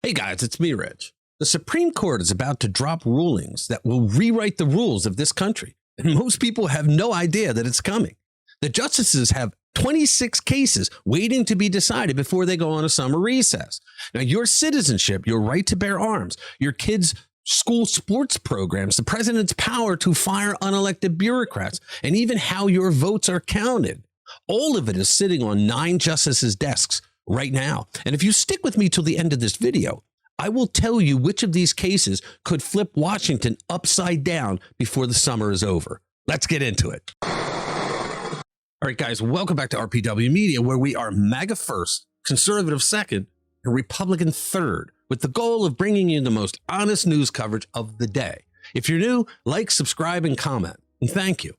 Hey guys, it's me, Rich. The Supreme Court is about to drop rulings that will rewrite the rules of this country, and most people have no idea that it's coming. The justices have 26 cases waiting to be decided before they go on a summer recess. Now, your citizenship, your right to bear arms, your kids' school sports programs, the president's power to fire unelected bureaucrats, and even how your votes are counted. All of it is sitting on 9 justices' desks right now. And if you stick with me till the end of this video, I will tell you which of these cases could flip Washington upside down before the summer is over. Let's get into it. All right, guys, welcome back to RPW Media, where we are MAGA first, conservative second, and Republican third, with the goal of bringing you the most honest news coverage of the day. If you're new, like, subscribe, and comment. And thank you.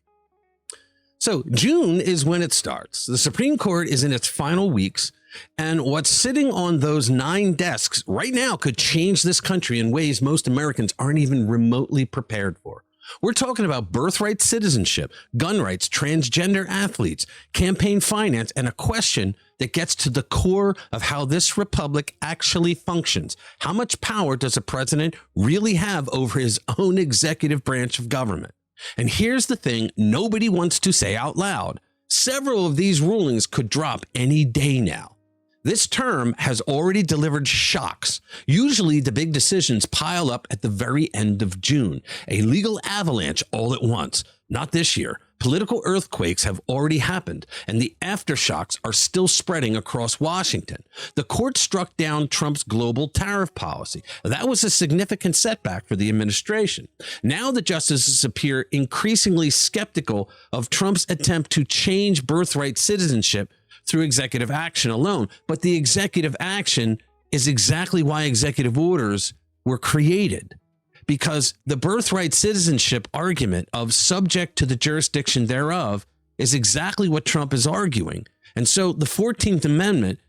So June is when it starts. The Supreme Court is in its final weeks, and what's sitting on those 9 desks right now could change this country in ways most Americans aren't even remotely prepared for. We're talking about birthright citizenship, gun rights, transgender athletes, campaign finance, and a question that gets to the core of how this republic actually functions. How much power does a president really have over his own executive branch of government? And here's the thing nobody wants to say out loud. Several of these rulings could drop any day now. This term has already delivered shocks. Usually the big decisions pile up at the very end of June, a legal avalanche all at once. Not this year. Political earthquakes have already happened, and the aftershocks are still spreading across Washington. The court struck down Trump's global tariff policy. That was a significant setback for the administration. Now the justices appear increasingly skeptical of Trump's attempt to change birthright citizenship through executive action alone. But the executive action is exactly why executive orders were created. Because the birthright citizenship argument of subject to the jurisdiction thereof is exactly what Trump is arguing. And so the 14th Amendment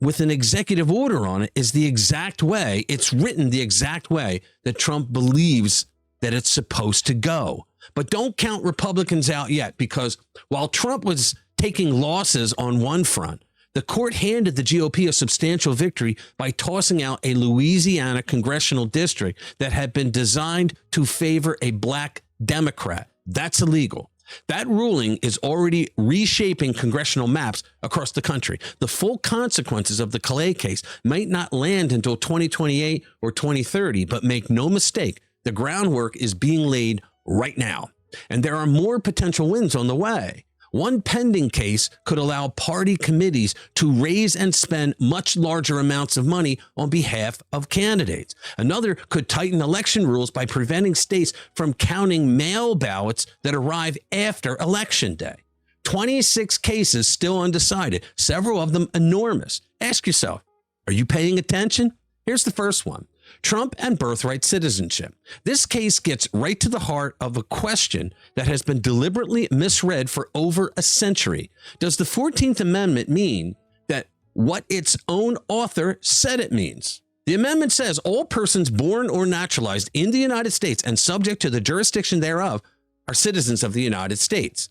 with an executive order on it is the exact way, it's written the exact way that Trump believes that it's supposed to go. But don't count Republicans out yet, because while Trump was taking losses on one front, the court handed the GOP a substantial victory by tossing out a Louisiana congressional district that had been designed to favor a black Democrat. That's illegal. That ruling is already reshaping congressional maps across the country. The full consequences of the Calais case might not land until 2028 or 2030, but make no mistake, the groundwork is being laid right now. And there are more potential wins on the way. One pending case could allow party committees to raise and spend much larger amounts of money on behalf of candidates. Another could tighten election rules by preventing states from counting mail ballots that arrive after Election Day. 26 cases still undecided, several of them enormous. Ask yourself, are you paying attention? Here's the first one. Trump and birthright citizenship. This case gets right to the heart of a question that has been deliberately misread for over a century. Does the 14th Amendment mean that what its own author said it means? The amendment says all persons born or naturalized in the United States and subject to the jurisdiction thereof are citizens of the United States.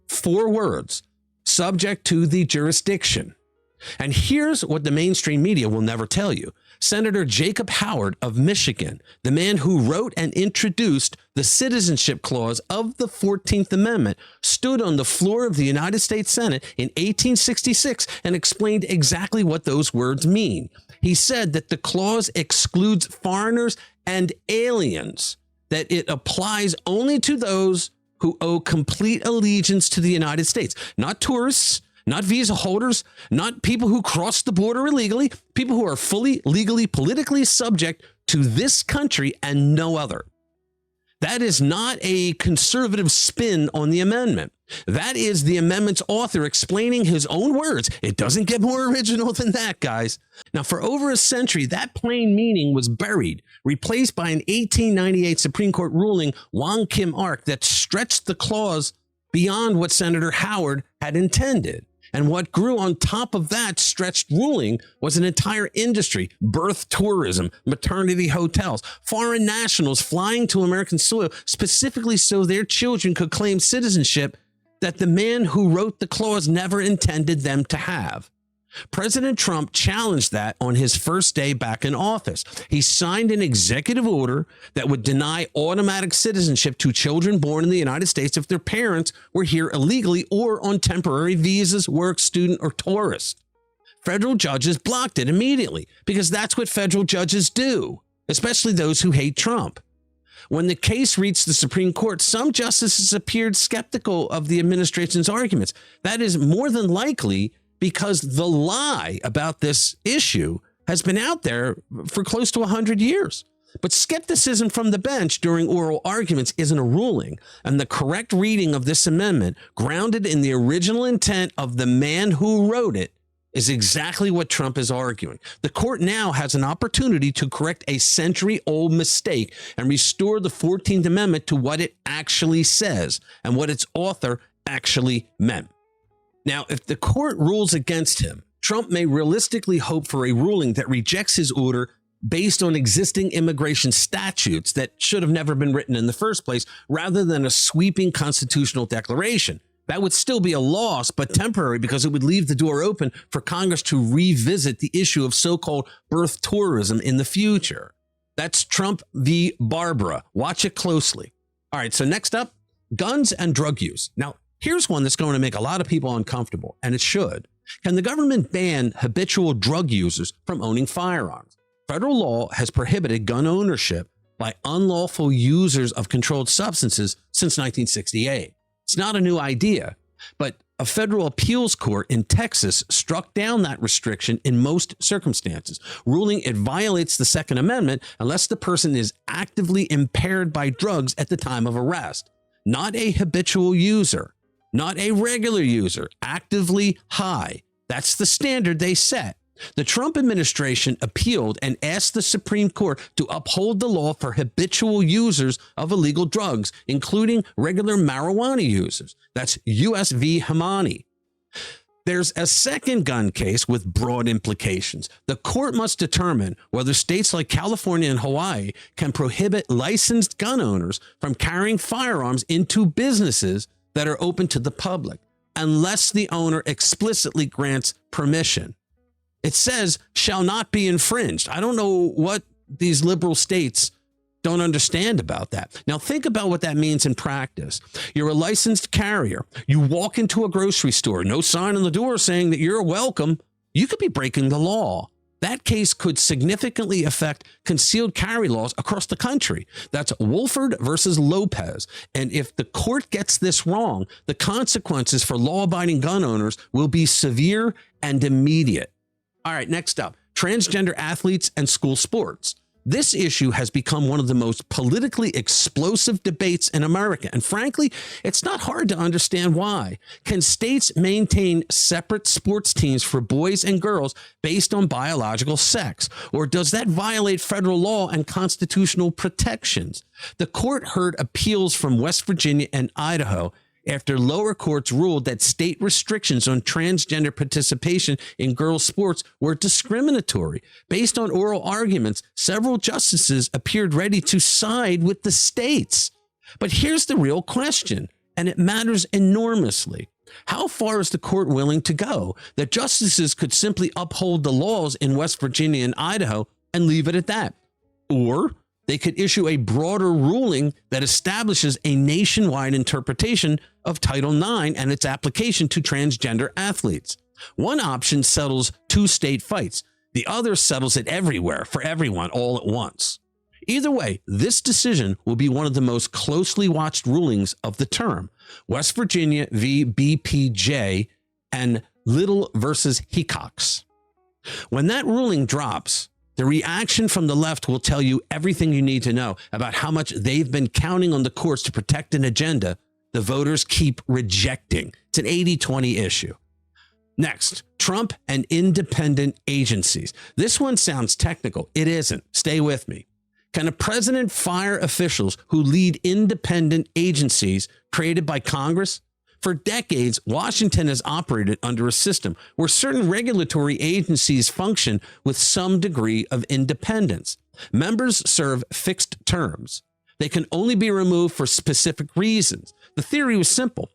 4 words, subject to the jurisdiction. And here's what the mainstream media will never tell you. Senator Jacob Howard of Michigan, the man who wrote and introduced the citizenship clause of the 14th Amendment, stood on the floor of the United States Senate in 1866 and explained exactly what those words mean. He said that the clause excludes foreigners and aliens, that it applies only to those who owe complete allegiance to the United States, not tourists, not visa holders, not people who cross the border illegally, people who are fully, legally, politically subject to this country and no other. That is not a conservative spin on the amendment. That is the amendment's author explaining his own words. It doesn't get more original than that, guys. Now, for over a century, that plain meaning was buried, replaced by an 1898 Supreme Court ruling, Wong Kim Ark, that stretched the clause beyond what Senator Howard had intended. And what grew on top of that stretched ruling was an entire industry, birth tourism, maternity hotels, foreign nationals flying to American soil specifically so their children could claim citizenship that the man who wrote the clause never intended them to have. President Trump challenged that on his first day back in office. He signed an executive order that would deny automatic citizenship to children born in the United States if their parents were here illegally or on temporary visas, work, student, or tourist. Federal judges blocked it immediately because that's what federal judges do, especially those who hate Trump. When the case reached the Supreme Court, some justices appeared skeptical of the administration's arguments. That is more than likely because the lie about this issue has been out there for close to 100 years. But skepticism from the bench during oral arguments isn't a ruling, and the correct reading of this amendment, grounded in the original intent of the man who wrote it, is exactly what Trump is arguing. The court now has an opportunity to correct a century-old mistake and restore the 14th Amendment to what it actually says and what its author actually meant. Now, if the court rules against him, Trump may realistically hope for a ruling that rejects his order based on existing immigration statutes that should have never been written in the first place, rather than a sweeping constitutional declaration. That would still be a loss, but temporary, because it would leave the door open for Congress to revisit the issue of so-called birth tourism in the future. That's Trump v. Barbara. Watch it closely. All right, so next up, guns and drug use. Now, here's one that's going to make a lot of people uncomfortable, and it should. Can the government ban habitual drug users from owning firearms? Federal law has prohibited gun ownership by unlawful users of controlled substances since 1968. It's not a new idea, but a federal appeals court in Texas struck down that restriction in most circumstances, ruling it violates the Second Amendment unless the person is actively impaired by drugs at the time of arrest. Not a habitual user, not a regular user, actively high. That's the standard they set. The Trump administration appealed and asked the Supreme Court to uphold the law for habitual users of illegal drugs, including regular marijuana users. That's U.S. v. Hemani. There's a second gun case with broad implications. The court must determine whether states like California and Hawaii can prohibit licensed gun owners from carrying firearms into businesses that are open to the public, unless the owner explicitly grants permission. It says shall not be infringed. I don't know what these liberal states don't understand about that. Now think about what that means in practice. You're a licensed carrier. You walk into a grocery store, no sign on the door saying that you're welcome. You could be breaking the law. That case could significantly affect concealed carry laws across the country. That's Wolford versus Lopez. And if the court gets this wrong, the consequences for law-abiding gun owners will be severe and immediate. All right, next up, transgender athletes and school sports. This issue has become one of the most politically explosive debates in America. And frankly, it's not hard to understand why. Can states maintain separate sports teams for boys and girls based on biological sex? Or does that violate federal law and constitutional protections? The court heard appeals from West Virginia and Idaho after lower courts ruled that state restrictions on transgender participation in girls' sports were discriminatory. Based on oral arguments, several justices appeared ready to side with the states. But here's the real question, and it matters enormously. How far is the court willing to go? That justices could simply uphold the laws in West Virginia and Idaho and leave it at that. Or they could issue a broader ruling that establishes a nationwide interpretation of Title IX and its application to transgender athletes. One option settles two state fights. The other settles it everywhere for everyone all at once. Either way, this decision will be one of the most closely watched rulings of the term. West Virginia v. B.P.J. and Little versus Hecox. When that ruling drops, the reaction from the left will tell you everything you need to know about how much they've been counting on the courts to protect an agenda the voters keep rejecting. It's an 80-20 issue. Next, Trump and independent agencies. This one sounds technical. It isn't. Stay with me. Can a president fire officials who lead independent agencies created by Congress? For decades, Washington has operated under a system where certain regulatory agencies function with some degree of independence. Members serve fixed terms. They can only be removed for specific reasons. The theory was simple.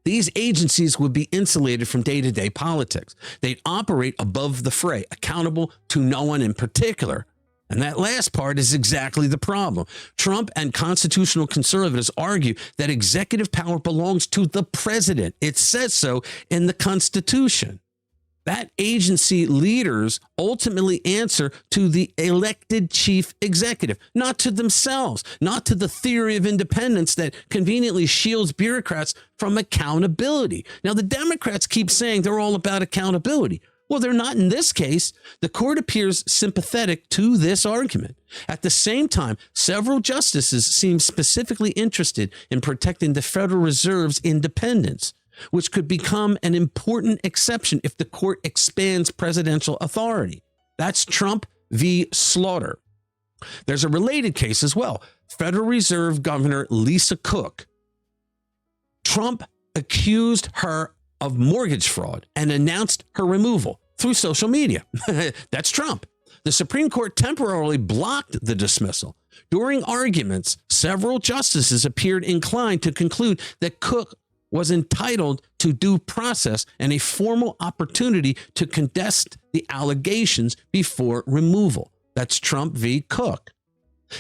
These agencies would be insulated from day-to-day politics. They'd operate above the fray, accountable to no one in particular. And that last part is exactly the problem. Trump and constitutional conservatives argue that executive power belongs to the president. It says so in the Constitution. That agency leaders ultimately answer to the elected chief executive, not to themselves, not to the theory of independence that conveniently shields bureaucrats from accountability. Now, the Democrats keep saying they're all about accountability. Well, they're not in this case. The court appears sympathetic to this argument. At the same time, several justices seem specifically interested in protecting the Federal Reserve's independence, which could become an important exception if the court expands presidential authority. That's Trump v. Slaughter. There's a related case as well. Federal Reserve Governor Lisa Cook. Trump accused her of mortgage fraud and announced her removal through social media. That's Trump. The Supreme Court temporarily blocked the dismissal. During arguments, several justices appeared inclined to conclude that Cook was entitled to due process and a formal opportunity to contest the allegations before removal. That's Trump v. Cook.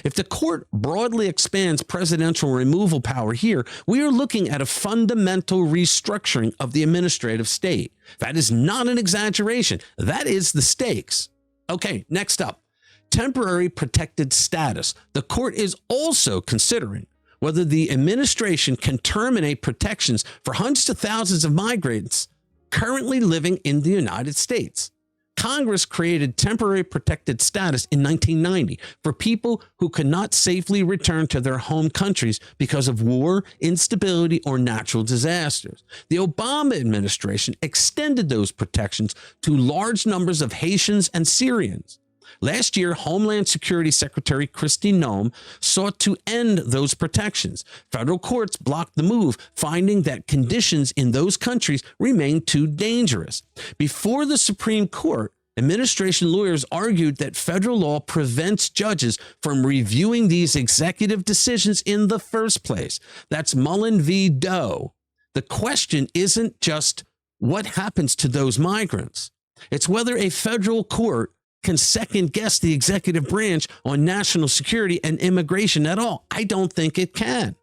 If the court broadly expands presidential removal power here, we are looking at a fundamental restructuring of the administrative state. That is not an exaggeration. That is the stakes. Okay, next up, temporary protected status. The court is also considering whether the administration can terminate protections for hundreds of thousands of migrants currently living in the United States. Congress created temporary protected status in 1990 for people who could not safely return to their home countries because of war, instability, or natural disasters. The Obama administration extended those protections to large numbers of Haitians and Syrians. Last year, Homeland Security Secretary Kristi Noem sought to end those protections. Federal courts blocked the move, finding that conditions in those countries remained too dangerous. Before the Supreme Court, administration lawyers argued that federal law prevents judges from reviewing these executive decisions in the first place. That's Mullin v. Doe. The question isn't just what happens to those migrants. It's whether a federal court can second guess the executive branch on national security and immigration at all. I don't think it can.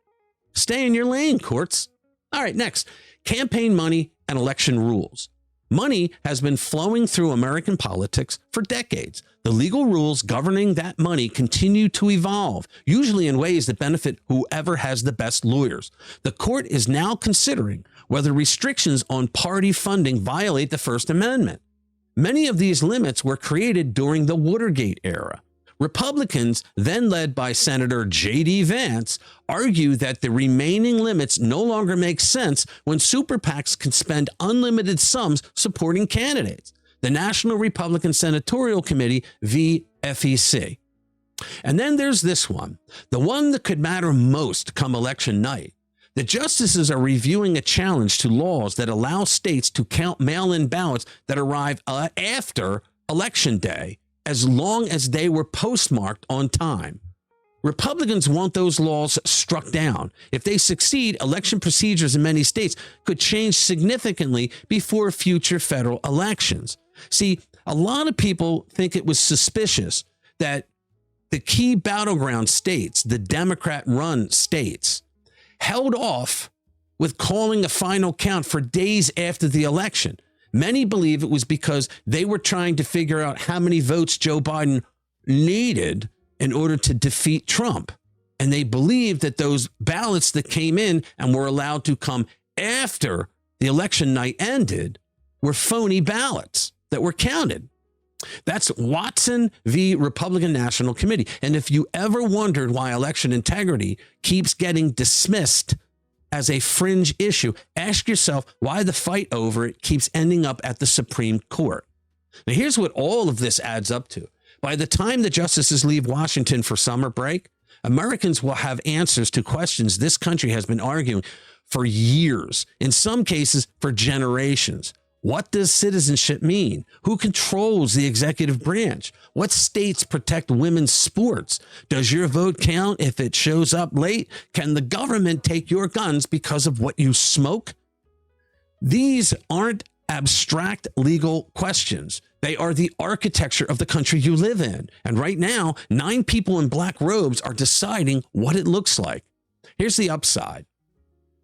Stay in your lane, courts. All right, next, campaign money and election rules. Money has been flowing through American politics for decades. The legal rules governing that money continue to evolve, usually in ways that benefit whoever has the best lawyers. The court is now considering whether restrictions on party funding violate the First Amendment. Many of these limits were created during the Watergate era. Republicans, then led by Senator J.D. Vance, argue that the remaining limits no longer make sense when super PACs can spend unlimited sums supporting candidates. The National Republican Senatorial Committee v. FEC. And then there's this one, the one that could matter most come election night. The justices are reviewing a challenge to laws that allow states to count mail-in ballots that arrive after Election Day, as long as they were postmarked on time. Republicans want those laws struck down. If they succeed, election procedures in many states could change significantly before future federal elections. See, a lot of people think it was suspicious that the key battleground states, the Democrat-run states, held off with calling a final count for days after the election. Many believe it was because they were trying to figure out how many votes Joe Biden needed in order to defeat Trump. And they believed that those ballots that came in and were allowed to come after the election night ended were phony ballots that were counted. That's Watson v. Republican National Committee. And if you ever wondered why election integrity keeps getting dismissed as a fringe issue, ask yourself why the fight over it keeps ending up at the Supreme Court. Now, here's what all of this adds up to. By the time the justices leave Washington for summer break, Americans will have answers to questions this country has been arguing for years, in some cases for generations. What does citizenship mean? Who controls the executive branch? What states protect women's sports? Does your vote count if it shows up late? Can the government take your guns because of what you smoke? These aren't abstract legal questions. They are the architecture of the country you live in. And right now, 9 people in black robes are deciding what it looks like. Here's the upside.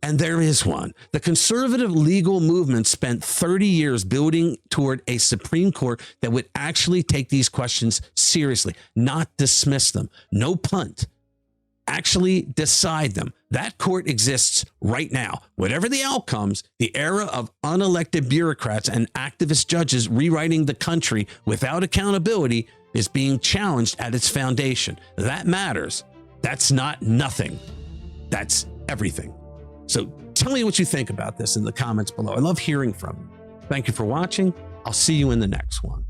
And there is one. The conservative legal movement spent 30 years building toward a Supreme Court that would actually take these questions seriously, not dismiss them. No punt. Actually decide them. That court exists right now. Whatever the outcomes, the era of unelected bureaucrats and activist judges rewriting the country without accountability is being challenged at its foundation. That matters. That's not nothing. That's everything. So tell me what you think about this in the comments below. I love hearing from you. Thank you for watching. I'll see you in the next one.